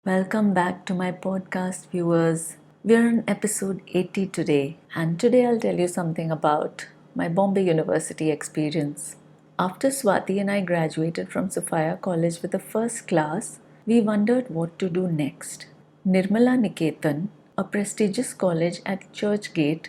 Welcome back to my podcast, viewers. We're on episode 80 today, and today I'll tell you something about my Bombay University experience. After Swati and I graduated from Sophia College with the first class, we wondered what to do next. Nirmala Niketan, a prestigious college at Churchgate,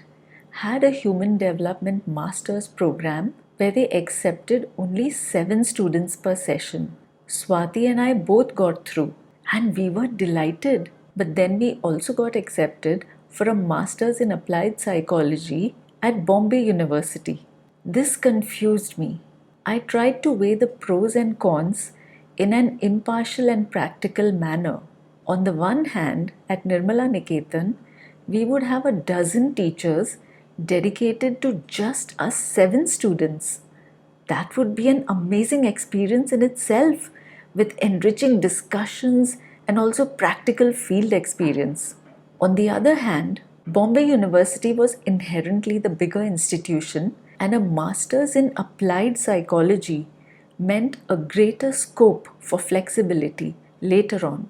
had a human development master's program where they accepted only 7 students per session. Swati and I both got through, and we were delighted. But then we also got accepted for a master's in applied psychology at Bombay University. This confused me. I tried to weigh the pros and cons in an impartial and practical manner. On the one hand, at Nirmala Niketan, we would have a dozen teachers dedicated to just us 7 students. That would be an amazing experience in itself, with enriching discussions and also practical field experience. On the other hand, Bombay University was inherently the bigger institution, and a master's in applied psychology meant a greater scope for flexibility later on.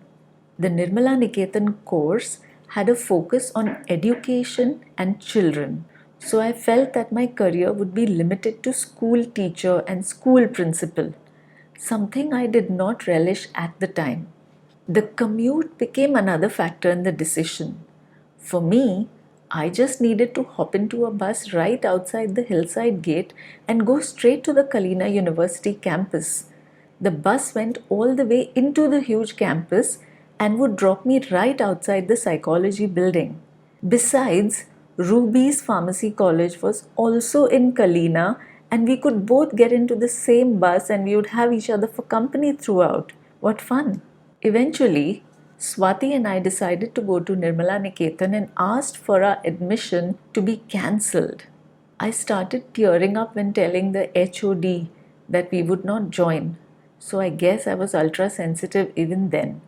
The Nirmala Niketan course had a focus on education and children, so I felt that my career would be limited to school teacher and school principal, something I did not relish at the time. The commute became another factor in the decision. For me, I just needed to hop into a bus right outside the hillside gate and go straight to the Kalina University campus. The bus went all the way into the huge campus and would drop me right outside the psychology building. Besides, Ruby's Pharmacy College was also in Kalina, and we could both get into the same bus and we would have each other for company throughout. What fun! Eventually, Swati and I decided to go to Nirmala Niketan and asked for our admission to be cancelled. I started tearing up when telling the HOD that we would not join, so I guess I was ultra sensitive even then.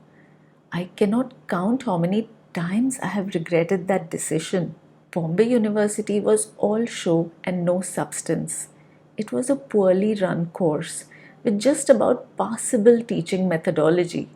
I cannot count how many times I have regretted that decision. Bombay University was all show and no substance. It was a poorly run course with just about passable teaching methodology.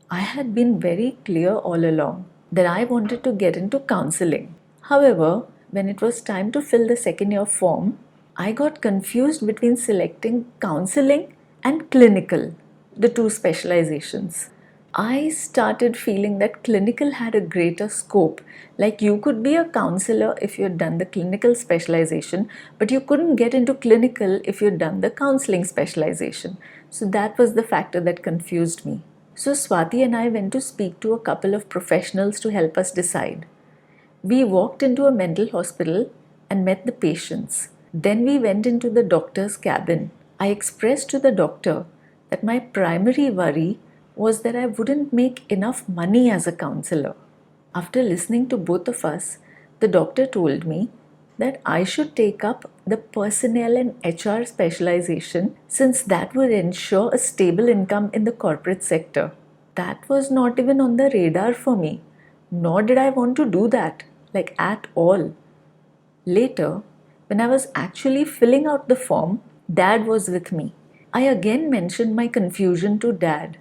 I had been very clear all along that I wanted to get into counseling. However, when it was time to fill the second year form, I got confused between selecting counseling and clinical, the two specializations. I started feeling that clinical had a greater scope. Like you could be a counselor if you had done the clinical specialization, but you couldn't get into clinical if you had done the counseling specialization. So that was the factor that confused me. So Swati and I went to speak to a couple of professionals to help us decide. We walked into a mental hospital and met the patients. Then we went into the doctor's cabin. I expressed to the doctor that my primary worry was that I wouldn't make enough money as a counselor. After listening to both of us, the doctor told me that I should take up the personnel and HR specialization since that would ensure a stable income in the corporate sector. That was not even on the radar for me, nor did I want to do that, like at all. Later, when I was actually filling out the form, Dad was with me. I again mentioned my confusion to Dad.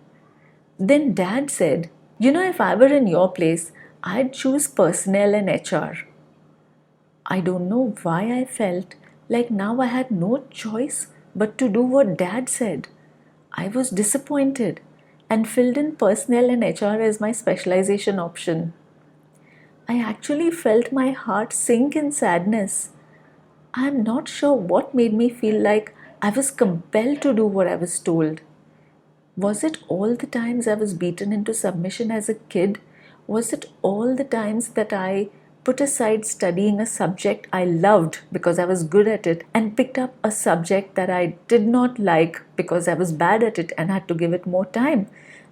Then Dad said, if I were in your place, I'd choose personnel and HR. I don't know why I felt like now I had no choice but to do what Dad said. I was disappointed and filled in personnel and HR as my specialization option. I actually felt my heart sink in sadness. I am not sure what made me feel like I was compelled to do what I was told. Was it all the times I was beaten into submission as a kid? Was it all the times that I put aside studying a subject I loved because I was good at it and picked up a subject that I did not like because I was bad at it and had to give it more time?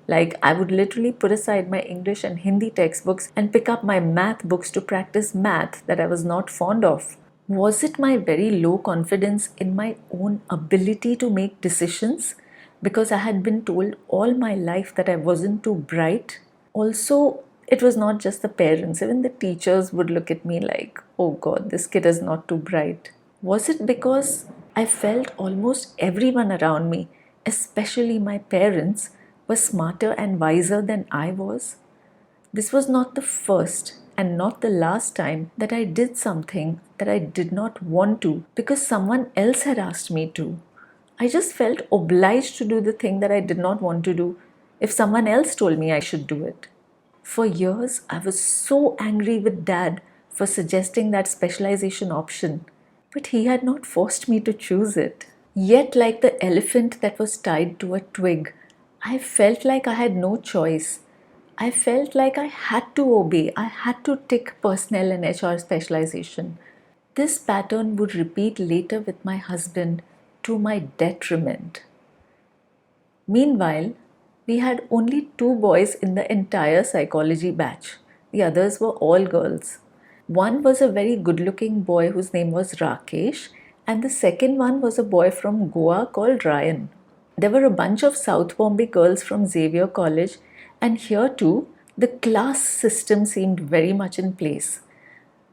Like I would literally put aside my English and Hindi textbooks and pick up my math books to practice math that I was not fond of. Was it my very low confidence in my own ability to make decisions? Because I had been told all my life that I wasn't too bright. Also, it was not just the parents, even the teachers would look at me like, oh God, this kid is not too bright. Was it because I felt almost everyone around me, especially my parents, were smarter and wiser than I was. This was not the first and not the last time that I did something that I did not want to because someone else had asked me to. I just felt obliged to do the thing that I did not want to do if someone else told me I should do it. For years, I was so angry with Dad for suggesting that specialization option, but he had not forced me to choose it. Yet, like the elephant that was tied to a twig, I felt like I had no choice. I felt like I had to obey, I had to tick personnel and HR specialization. This pattern would repeat later with my husband to my detriment. Meanwhile, we had only two boys in the entire psychology batch. The others were all girls. One was a very good looking boy whose name was Rakesh, and the second one was a boy from Goa called Ryan. There were a bunch of South Bombay girls from Xavier College, and here too, the class system seemed very much in place.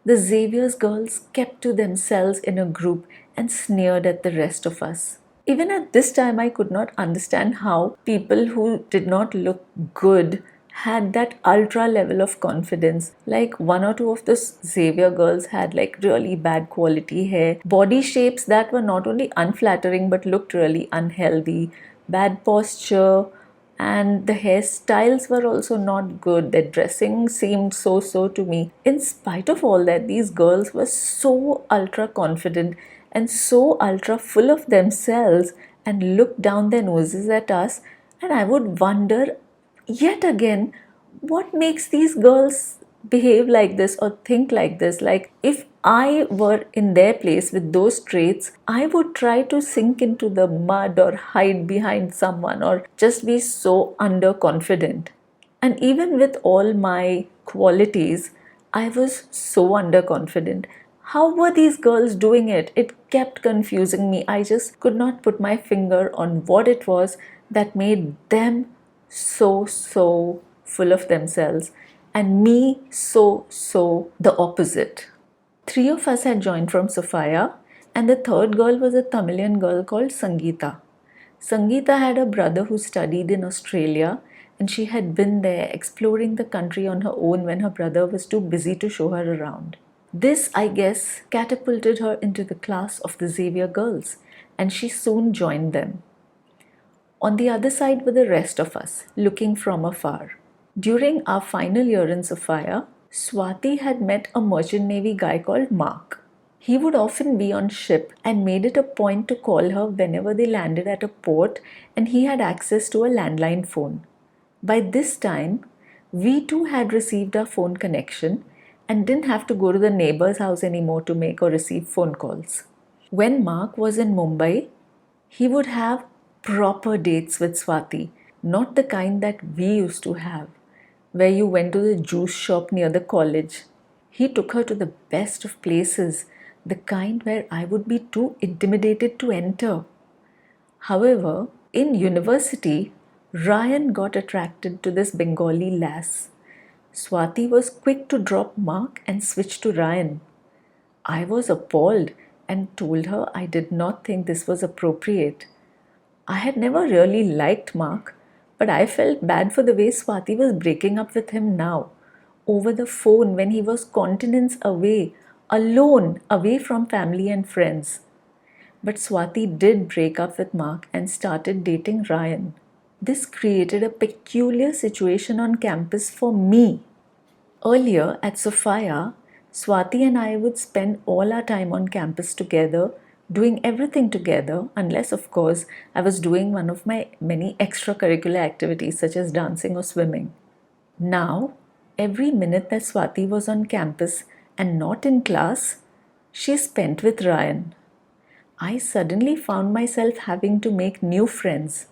The Xavier's girls kept to themselves in a group and sneered at the rest of us. Even at this time, I could not understand how people who did not look good had that ultra level of confidence. Like one or two of the Xavier girls had like really bad quality hair, body shapes that were not only unflattering but looked really unhealthy, bad posture, and the hairstyles were also not good. Their dressing seemed so to me. In spite of all that, these girls were so ultra confident and so ultra full of themselves and looked down their noses at us. And I would wonder yet again, what makes these girls behave like this or think like this? Like, if I were in their place with those traits, I would try to sink into the mud or hide behind someone or just be so underconfident. And even with all my qualities, I was so underconfident. How were these girls doing it? It kept confusing me. I just could not put my finger on what it was that made them so full of themselves and me so the opposite. Three of us had joined from Sophia, and the third girl was a Tamilian girl called Sangeeta. Sangeeta had a brother who studied in Australia, and she had been there exploring the country on her own when her brother was too busy to show her around. This, I guess, catapulted her into the class of the Xavier girls, and she soon joined them. On the other side were the rest of us, looking from afar. During our final year in Sophia, Swati had met a merchant navy guy called Mark. He would often be on ship and made it a point to call her whenever they landed at a port, and he had access to a landline phone. By this time, we too had received our phone connection and didn't have to go to the neighbor's house anymore to make or receive phone calls. When Mark was in Mumbai, he would have proper dates with Swati, not the kind that we used to have, where you went to the juice shop near the college. He took her to the best of places, the kind where I would be too intimidated to enter. However, in university, Ryan got attracted to this Bengali lass. Swati was quick to drop Mark and switch to Ryan. I was appalled and told her I did not think this was appropriate. I had never really liked Mark, but I felt bad for the way Swati was breaking up with him now, over the phone when he was continents away, alone, away from family and friends. But Swati did break up with Mark and started dating Ryan. This created a peculiar situation on campus for me. Earlier at Sophia, Swati and I would spend all our time on campus together, doing everything together, unless, of course, I was doing one of my many extracurricular activities such as dancing or swimming. Now, every minute that Swati was on campus and not in class, she spent with Ryan. I suddenly found myself having to make new friends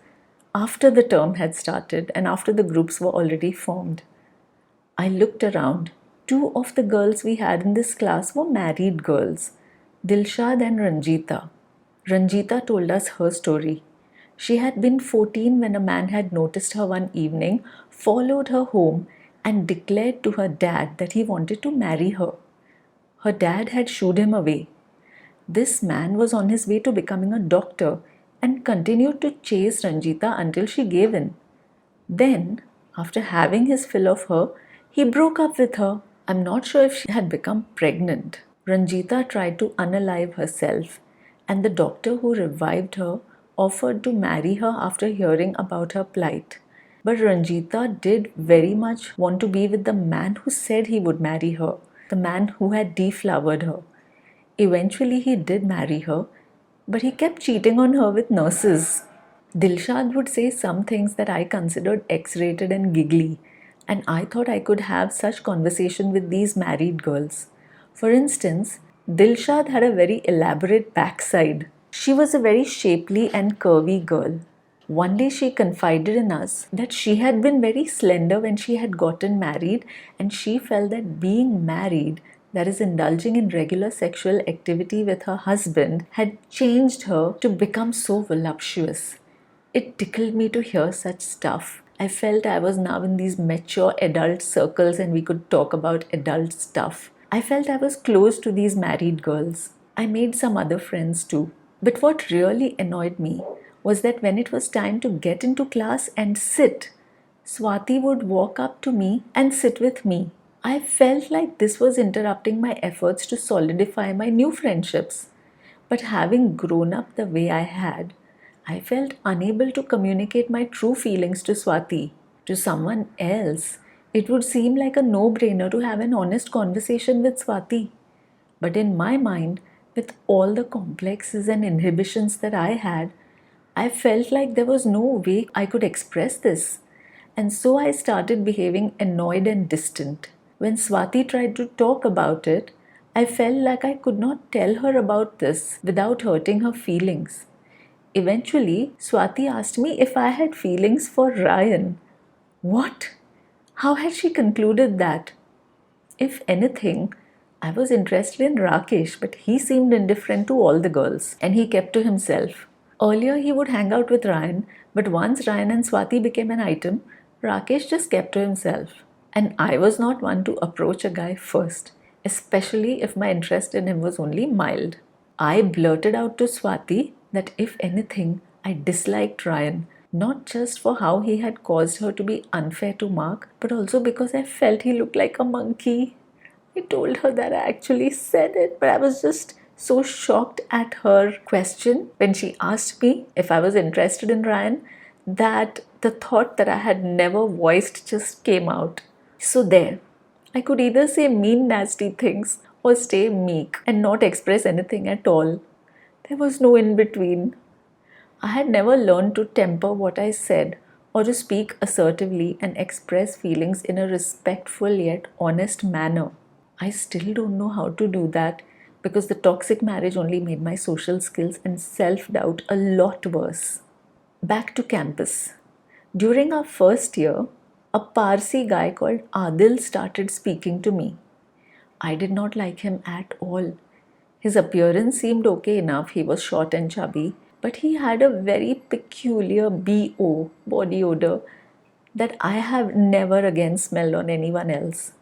after the term had started and after the groups were already formed. I looked around. Two of the girls we had in this class were married girls, Dilshad and Ranjita. Ranjita told us her story. She had been 14 when a man had noticed her one evening, followed her home, and declared to her dad that he wanted to marry her. Her dad had shooed him away. This man was on his way to becoming a doctor and continued to chase Ranjita until she gave in. Then, after having his fill of her, he broke up with her. I'm not sure if she had become pregnant. Ranjita tried to unalive herself, and the doctor who revived her offered to marry her after hearing about her plight. But Ranjita did very much want to be with the man who said he would marry her, the man who had deflowered her. Eventually, he did marry her, but he kept cheating on her with nurses. Dilshad would say some things that I considered X-rated and giggly, and I thought I could have such conversation with these married girls. For instance, Dilshad had a very elaborate backside. She was a very shapely and curvy girl. One day she confided in us that she had been very slender when she had gotten married, and she felt that being married, that is, indulging in regular sexual activity with her husband, had changed her to become so voluptuous. It tickled me to hear such stuff. I felt I was now in these mature adult circles and we could talk about adult stuff. I felt I was close to these married girls. I made some other friends too. But what really annoyed me was that when it was time to get into class and sit, Swati would walk up to me and sit with me. I felt like this was interrupting my efforts to solidify my new friendships. But having grown up the way I had, I felt unable to communicate my true feelings to Swati. To someone else, it would seem like a no-brainer to have an honest conversation with Swati. But in my mind, with all the complexes and inhibitions that I had, I felt like there was no way I could express this. And so I started behaving annoyed and distant. When Swati tried to talk about it, I felt like I could not tell her about this without hurting her feelings. Eventually, Swati asked me if I had feelings for Ryan. What? How had she concluded that? If anything, I was interested in Rakesh, but he seemed indifferent to all the girls and he kept to himself. Earlier, he would hang out with Ryan, but once Ryan and Swati became an item, Rakesh just kept to himself. And I was not one to approach a guy first, especially if my interest in him was only mild. I blurted out to Swati that if anything, I disliked Ryan, not just for how he had caused her to be unfair to Mark, but also because I felt he looked like a monkey. I told her that I actually said it, but I was just so shocked at her question when she asked me if I was interested in Ryan that the thought that I had never voiced just came out. So there, I could either say mean, nasty things or stay meek and not express anything at all. There was no in between. I had never learned to temper what I said or to speak assertively and express feelings in a respectful yet honest manner. I still don't know how to do that because the toxic marriage only made my social skills and self-doubt a lot worse. Back to campus. During our first year, a Parsi guy called Adil started speaking to me. I did not like him at all. His appearance seemed okay enough, he was short and chubby, but he had a very peculiar BO, body odor, that I have never again smelled on anyone else.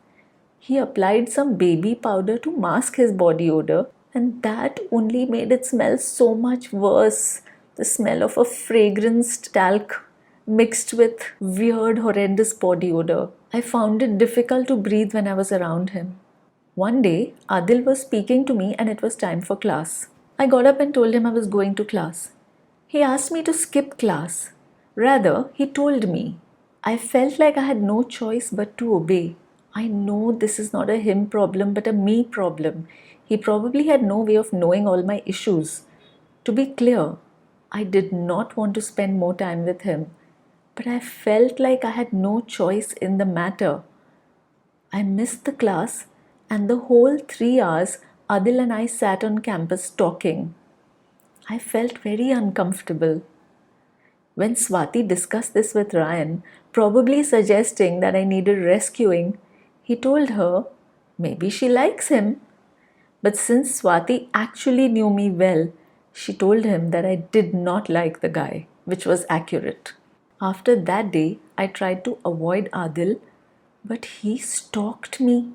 He applied some baby powder to mask his body odor, and that only made it smell so much worse. The smell of a fragranced talc mixed with weird, horrendous body odor. I found it difficult to breathe when I was around him. One day, Adil was speaking to me and it was time for class. I got up and told him I was going to class. He asked me to skip class. Rather, he told me. I felt like I had no choice but to obey. I know this is not a him problem but a me problem. He probably had no way of knowing all my issues. To be clear, I did not want to spend more time with him, but I felt like I had no choice in the matter. I missed the class, and the whole 3 hours Adil and I sat on campus talking. I felt very uncomfortable. When Swati discussed this with Ryan, probably suggesting that I needed rescuing, he told her maybe she likes him. But since Swati actually knew me well, she told him that I did not like the guy, which was accurate. After that day, I tried to avoid Adil, but he stalked me,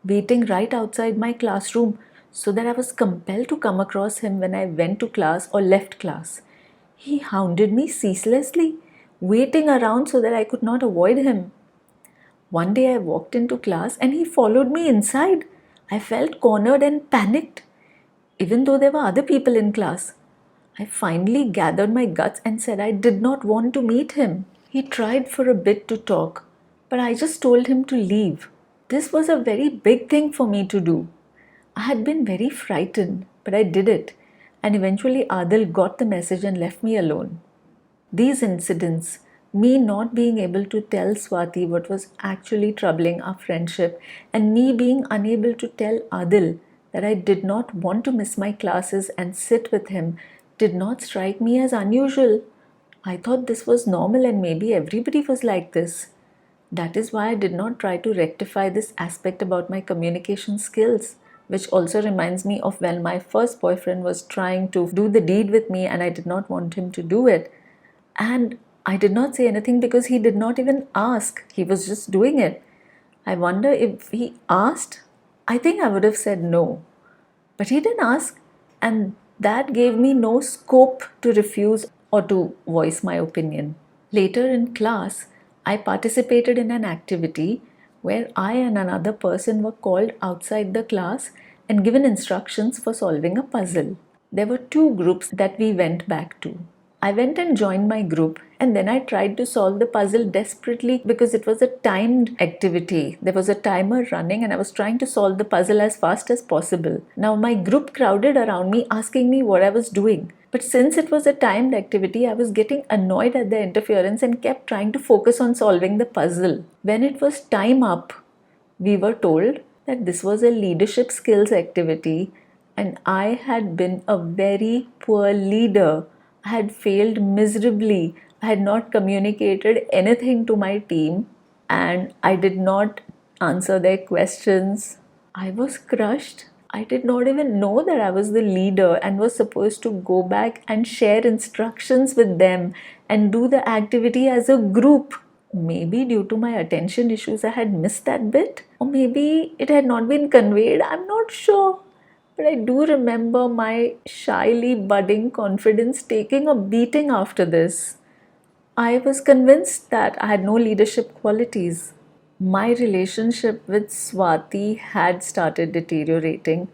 waiting right outside my classroom so that I was compelled to come across him when I went to class or left class. He hounded me ceaselessly, waiting around so that I could not avoid him. One day I walked into class and he followed me inside. I felt cornered and panicked, even though there were other people in class. I finally gathered my guts and said I did not want to meet him. He tried for a bit to talk, but I just told him to leave. This was a very big thing for me to do. I had been very frightened, but I did it, and eventually Adil got the message and left me alone. These incidents, me not being able to tell Swati what was actually troubling our friendship, and me being unable to tell Adil that I did not want to miss my classes and sit with him, did not strike me as unusual. I thought this was normal and maybe everybody was like this. That is why I did not try to rectify this aspect about my communication skills, which also reminds me of when my first boyfriend was trying to do the deed with me and I did not want him to do it. And I did not say anything because he did not even ask. He was just doing it. I wonder if he asked, I think I would have said no. But he didn't ask, and that gave me no scope to refuse or to voice my opinion. Later in class, I participated in an activity where I and another person were called outside the class and given instructions for solving a puzzle. There were two groups that we went back to. I went and joined my group, and then I tried to solve the puzzle desperately because it was a timed activity. There was a timer running and I was trying to solve the puzzle as fast as possible. Now my group crowded around me asking me what I was doing. But since it was a timed activity, I was getting annoyed at the interference and kept trying to focus on solving the puzzle. When it was time up, we were told that this was a leadership skills activity and I had been a very poor leader. I had failed miserably. I had not communicated anything to my team and I did not answer their questions. I was crushed. I did not even know that I was the leader and was supposed to go back and share instructions with them and do the activity as a group. Maybe due to my attention issues, I had missed that bit, or maybe it had not been conveyed. I'm not sure. But I do remember my shyly budding confidence taking a beating after this. I was convinced that I had no leadership qualities. My relationship with Swati had started deteriorating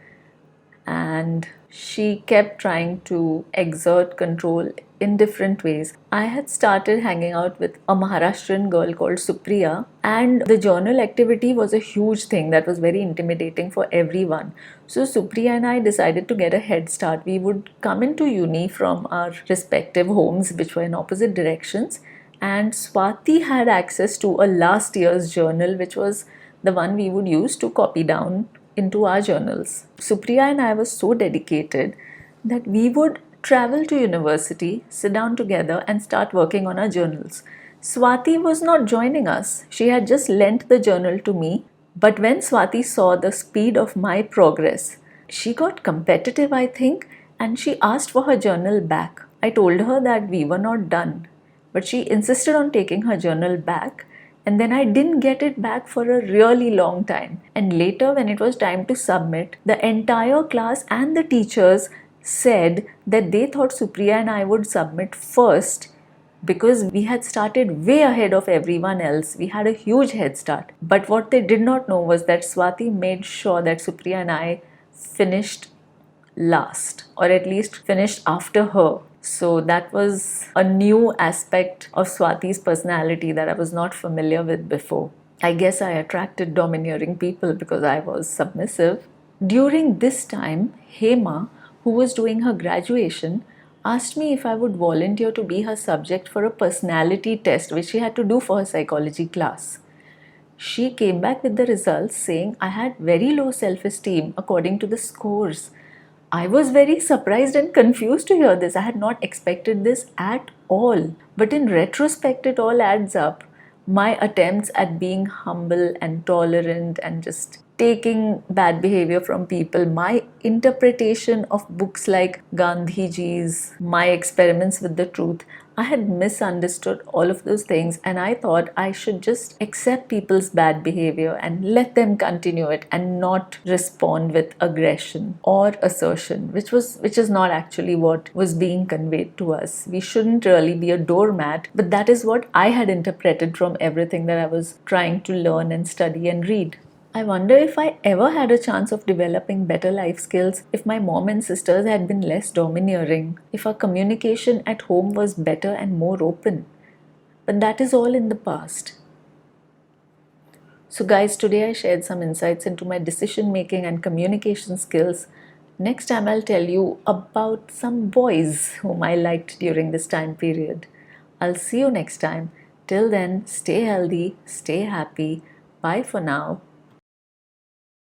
and she kept trying to exert control in different ways. I had started hanging out with a Maharashtrian girl called Supriya, and the journal activity was a huge thing that was very intimidating for everyone. So Supriya and I decided to get a head start. We would come into uni from our respective homes, which were in opposite directions, and Swati had access to a last year's journal, which was the one we would use to copy down into our journals. Supriya and I were so dedicated that we would travel to university, sit down together and start working on our journals. Swati was not joining us. She had just lent the journal to me. But when Swati saw the speed of my progress, she got competitive, I think, and she asked for her journal back. I told her that we were not done, but she insisted on taking her journal back. And then I didn't get it back for a really long time. And later, when it was time to submit, the entire class and the teachers said that they thought Supriya and I would submit first because we had started way ahead of everyone else. We had a huge head start. But what they did not know was that Swati made sure that Supriya and I finished last, or at least finished after her. So that was a new aspect of Swati's personality that I was not familiar with before. I guess I attracted domineering people because I was submissive. During this time, Hema, who was doing her graduation, asked me if I would volunteer to be her subject for a personality test which she had to do for her psychology class. She came back with the results saying I had very low self-esteem according to the scores. I was very surprised and confused to hear this. I had not expected this at all. But in retrospect, it all adds up. My attempts at being humble and tolerant and just taking bad behavior from people, my interpretation of books like Gandhiji's My Experiments with the Truth, I had misunderstood all of those things, and I thought I should just accept people's bad behavior and let them continue it and not respond with aggression or assertion, which is not actually what was being conveyed to us. We shouldn't really be a doormat, but that is what I had interpreted from everything that I was trying to learn and study and read. I wonder if I ever had a chance of developing better life skills if my mom and sisters had been less domineering, if our communication at home was better and more open. But that is all in the past. So, guys, today I shared some insights into my decision making and communication skills. Next time, I'll tell you about some boys whom I liked during this time period. I'll see you next time. Till then, stay healthy, stay happy. Bye for now.